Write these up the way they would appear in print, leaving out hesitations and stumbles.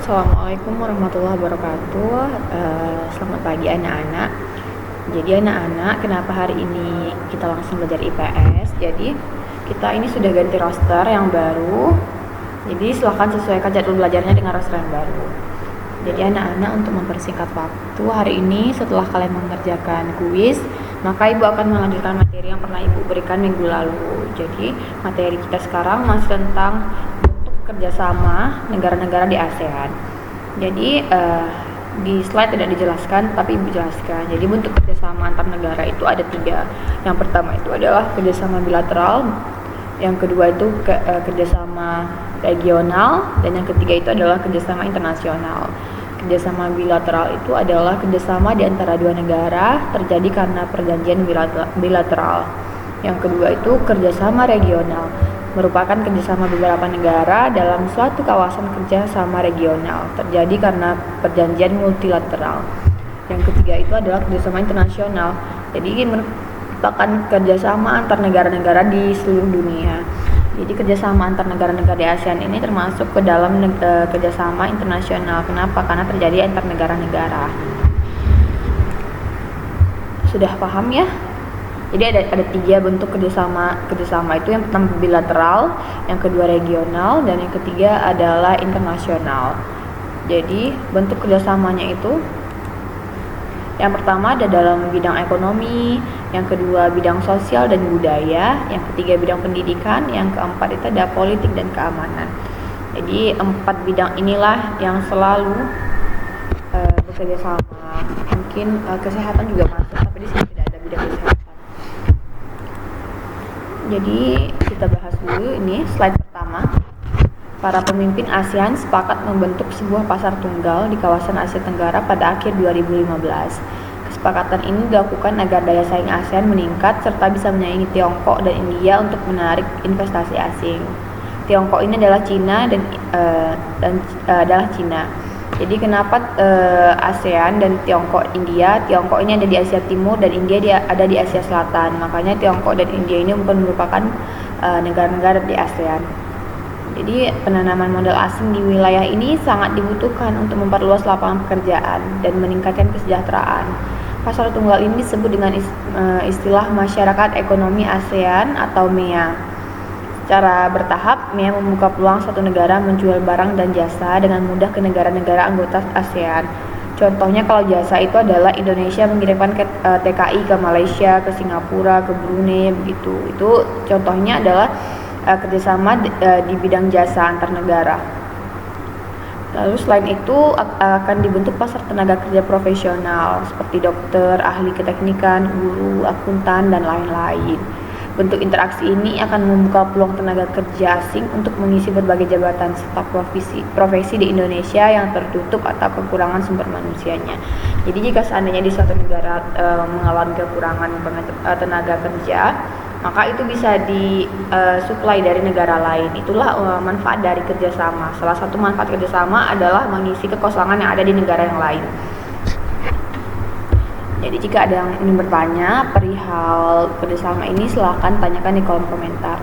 Assalamualaikum warahmatullahi wabarakatuh. Selamat pagi anak-anak. Jadi anak-anak, kenapa hari ini kita langsung belajar IPS? Jadi kita ini sudah ganti roster yang baru. Jadi silakan sesuaikan jadwal belajarnya dengan roster yang baru. Jadi anak-anak, untuk mempersingkat waktu, hari ini setelah kalian mengerjakan kuis, maka ibu akan melanjutkan materi yang pernah ibu berikan minggu lalu. Jadi materi kita sekarang masih tentang kerjasama negara-negara di ASEAN. Jadi di slide tidak dijelaskan, tapi ibu jelaskan. Jadi bentuk kerjasama antar negara itu ada 3. Yang pertama itu adalah kerjasama bilateral, yang kedua itu kerjasama regional, dan yang ketiga itu adalah kerjasama internasional. Kerjasama bilateral itu adalah kerjasama di antara 2 negara terjadi karena perjanjian bilateral. Yang kedua itu kerjasama regional, merupakan kerjasama beberapa negara dalam suatu kawasan kerjasama regional terjadi karena perjanjian multilateral. Yang ketiga itu adalah kerjasama internasional, jadi ini merupakan kerjasama antar negara-negara di seluruh dunia. Jadi kerjasama antar negara-negara di ASEAN ini termasuk ke dalam kerjasama internasional. Kenapa? Karena terjadi antar negara-negara. Sudah paham ya? Jadi ada 3 bentuk kerjasama itu. Yang pertama bilateral, yang kedua regional, dan yang ketiga adalah internasional. Jadi bentuk kerjasamanya itu, yang pertama ada dalam bidang ekonomi, yang kedua bidang sosial dan budaya, yang ketiga bidang pendidikan, yang keempat itu ada politik dan keamanan. Jadi 4 bidang inilah yang selalu bekerja sama. Mungkin kesehatan juga masuk, tapi di sini tidak ada bidang kesehatan. Jadi kita bahas dulu ini slide pertama. Para pemimpin ASEAN sepakat membentuk sebuah pasar tunggal di kawasan Asia Tenggara pada akhir 2015. Kesepakatan ini dilakukan agar daya saing ASEAN meningkat serta bisa menyaingi Tiongkok dan India untuk menarik investasi asing. Tiongkok ini adalah Cina dan adalah Cina. Jadi kenapa ASEAN dan Tiongkok India? Tiongkok ini ada di Asia Timur dan India ada di Asia Selatan. Makanya Tiongkok dan India ini bukan merupakan negara-negara di ASEAN. Jadi penanaman modal asing di wilayah ini sangat dibutuhkan untuk memperluas lapangan pekerjaan dan meningkatkan kesejahteraan. Pasar tunggal ini disebut dengan istilah Masyarakat Ekonomi ASEAN atau MEA. Secara bertahap, MEA membuka peluang suatu negara menjual barang dan jasa dengan mudah ke negara-negara anggota ASEAN. Contohnya kalau jasa itu adalah Indonesia mengirimkan TKI ke Malaysia, ke Singapura, ke Brunei, begitu. Itu contohnya adalah kerjasama di bidang jasa antar negara. Lalu selain itu akan dibentuk pasar tenaga kerja profesional seperti dokter, ahli keteknikan, guru, akuntan, dan lain-lain. Bentuk interaksi ini akan membuka peluang tenaga kerja asing untuk mengisi berbagai jabatan serta profesi di Indonesia yang tertutup atau kekurangan sumber manusianya. Jadi jika seandainya di suatu negara mengalami kekurangan tenaga kerja, maka itu bisa disuplai dari negara lain. Itulah manfaat dari kerjasama. Salah satu manfaat kerjasama adalah mengisi kekosongan yang ada di negara yang lain. Jadi jika ada yang ingin bertanya perihal kerjasama ini, silahkan tanyakan di kolom komentar.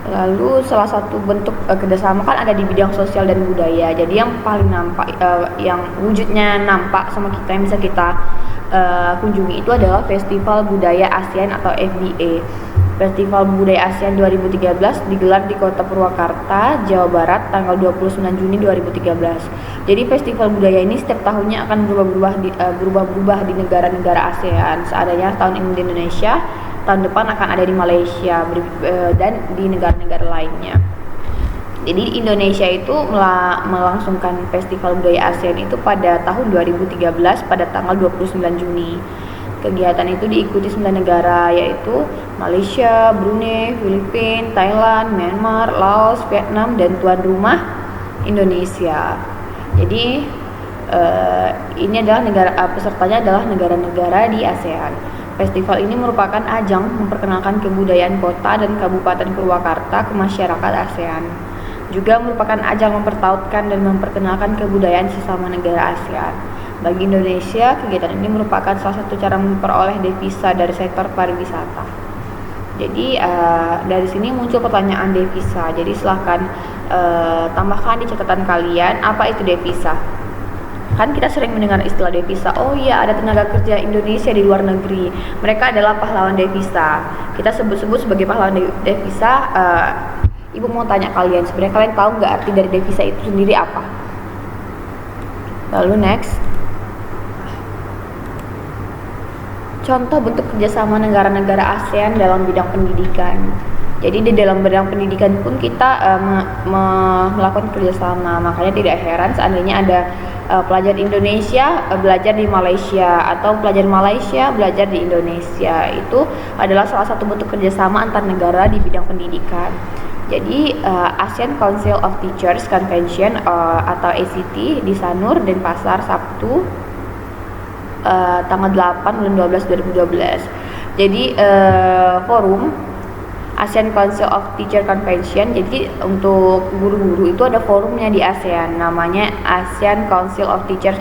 Lalu salah satu bentuk kerjasama kan ada di bidang sosial dan budaya. Jadi yang paling nampak, yang wujudnya nampak sama kita, yang bisa kita kunjungi itu adalah Festival Budaya ASEAN atau FBA. Festival Budaya ASEAN 2013 digelar di Kota Purwakarta, Jawa Barat tanggal 29 Juni 2013. Jadi festival budaya ini setiap tahunnya akan berubah-ubah di negara-negara ASEAN. Seadanya tahun ini di Indonesia, tahun depan akan ada di Malaysia dan di negara-negara lainnya. Jadi Indonesia itu melangsungkan Festival Budaya ASEAN itu pada tahun 2013 pada tanggal 29 Juni. Kegiatan itu diikuti 9 negara, yaitu Malaysia, Brunei, Filipina, Thailand, Myanmar, Laos, Vietnam, dan tuan rumah Indonesia. Jadi ini adalah pesertanya adalah negara-negara di ASEAN. Festival ini merupakan ajang memperkenalkan kebudayaan kota dan kabupaten Purwakarta ke masyarakat ASEAN. Juga merupakan ajang mempertautkan dan memperkenalkan kebudayaan sesama negara ASEAN. Bagi Indonesia, kegiatan ini merupakan salah satu cara memperoleh devisa dari sektor pariwisata. Jadi dari sini muncul pertanyaan devisa. Jadi silahkan tambahkan di catatan kalian apa itu devisa. Kan kita sering mendengar istilah devisa. Oh iya, ada tenaga kerja Indonesia di luar negeri. Mereka adalah pahlawan devisa. Kita sebut-sebut sebagai pahlawan devisa. Ibu mau tanya kalian, sebenarnya kalian tahu nggak arti dari devisa itu sendiri apa? Lalu next. Contoh bentuk kerjasama negara-negara ASEAN dalam bidang pendidikan. Jadi di dalam bidang pendidikan pun kita melakukan kerjasama. Makanya tidak heran seandainya ada pelajar Indonesia belajar di Malaysia atau pelajar Malaysia belajar di Indonesia. Itu adalah salah satu bentuk kerjasama antar negara di bidang pendidikan. Jadi ASEAN Council of Teachers Convention atau ACT di Sanur, Denpasar, Sabtu tanggal 8 bulan 12 2012. Jadi forum ASEAN Council of Teacher Convention. Jadi untuk guru-guru itu ada forumnya di ASEAN, namanya ASEAN Council of Teachers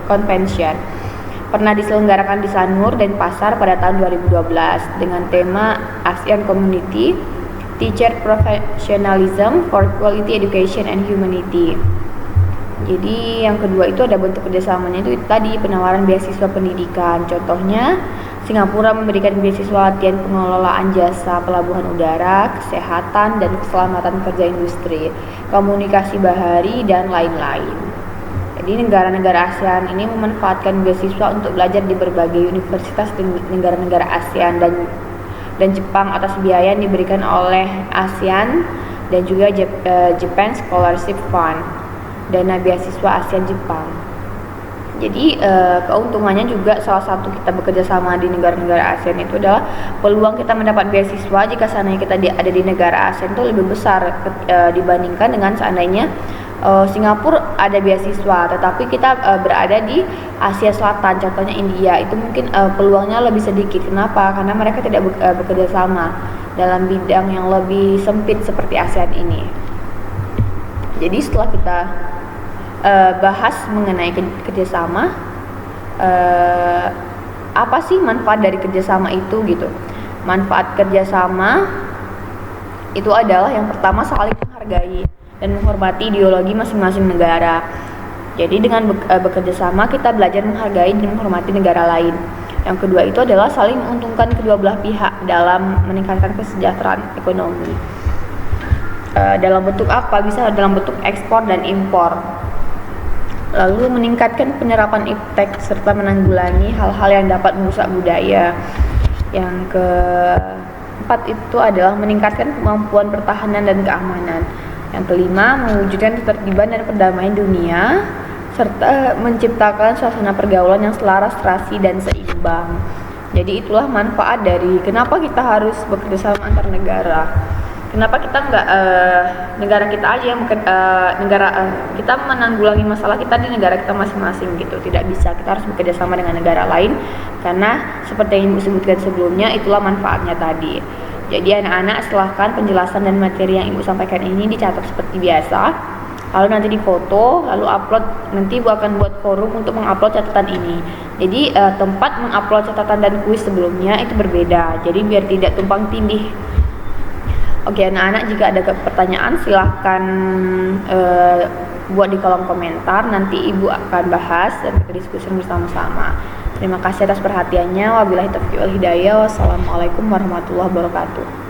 Convention. Pernah diselenggarakan di Sanur, Denpasar pada tahun 2012 dengan tema ASEAN Community Teacher Professionalism for Quality Education and Humanity. Jadi yang kedua itu ada bentuk kerjasamanya itu tadi penawaran beasiswa pendidikan. Contohnya Singapura memberikan beasiswa latihan pengelolaan jasa pelabuhan udara, kesehatan dan keselamatan kerja industri, komunikasi bahari dan lain-lain. Jadi negara-negara ASEAN ini memanfaatkan beasiswa untuk belajar di berbagai universitas di negara-negara ASEAN dan Jepang atas biaya yang diberikan oleh ASEAN dan juga Japan Scholarship Fund, dana beasiswa ASEAN Jepang. Jadi keuntungannya juga salah satu kita bekerja sama di negara-negara ASEAN itu adalah peluang kita mendapat beasiswa jika seandainya kita ada di negara ASEAN itu lebih besar dibandingkan dengan seandainya Singapura ada beasiswa tetapi kita berada di Asia Selatan, contohnya India, itu mungkin peluangnya lebih sedikit. Kenapa? Karena mereka tidak bekerja sama dalam bidang yang lebih sempit seperti ASEAN ini. Jadi setelah kita bahas mengenai kerjasama, apa sih manfaat dari kerjasama itu gitu? Manfaat kerjasama itu adalah yang pertama saling menghargai dan menghormati ideologi masing-masing negara. Jadi dengan bekerjasama kita belajar menghargai dan menghormati negara lain. Yang kedua itu adalah saling menguntungkan kedua belah pihak dalam meningkatkan kesejahteraan ekonomi. Dalam bentuk apa? Bisa dalam bentuk ekspor dan impor. Lalu meningkatkan penyerapan iptek serta menanggulangi hal-hal yang dapat merusak budaya. Yang keempat itu adalah meningkatkan kemampuan pertahanan dan keamanan. Yang kelima, mewujudkan ketertiban dan perdamaian dunia serta menciptakan suasana pergaulan yang selaras, serasi dan seimbang. Jadi itulah manfaat dari kenapa kita harus bekerja sama antar negara. Kenapa kita nggak negara kita aja yang kita menanggulangi masalah kita di negara kita masing-masing gitu? Tidak bisa, kita harus bekerja sama dengan negara lain karena seperti yang Ibu sebutkan sebelumnya itulah manfaatnya tadi. Jadi anak-anak silahkan penjelasan dan materi yang Ibu sampaikan ini dicatat seperti biasa, lalu nanti difoto, lalu upload. Nanti Ibu akan buat forum untuk mengupload catatan ini. Jadi tempat mengupload catatan dan kuis sebelumnya itu berbeda, jadi biar tidak tumpang tindih. Oke anak-anak, jika ada pertanyaan silahkan buat di kolom komentar, nanti Ibu akan bahas dan kita diskusi bersama-sama. Terima kasih atas perhatiannya. Wabillahi taufiq wal hidayah. Wassalamualaikum warahmatullahi wabarakatuh.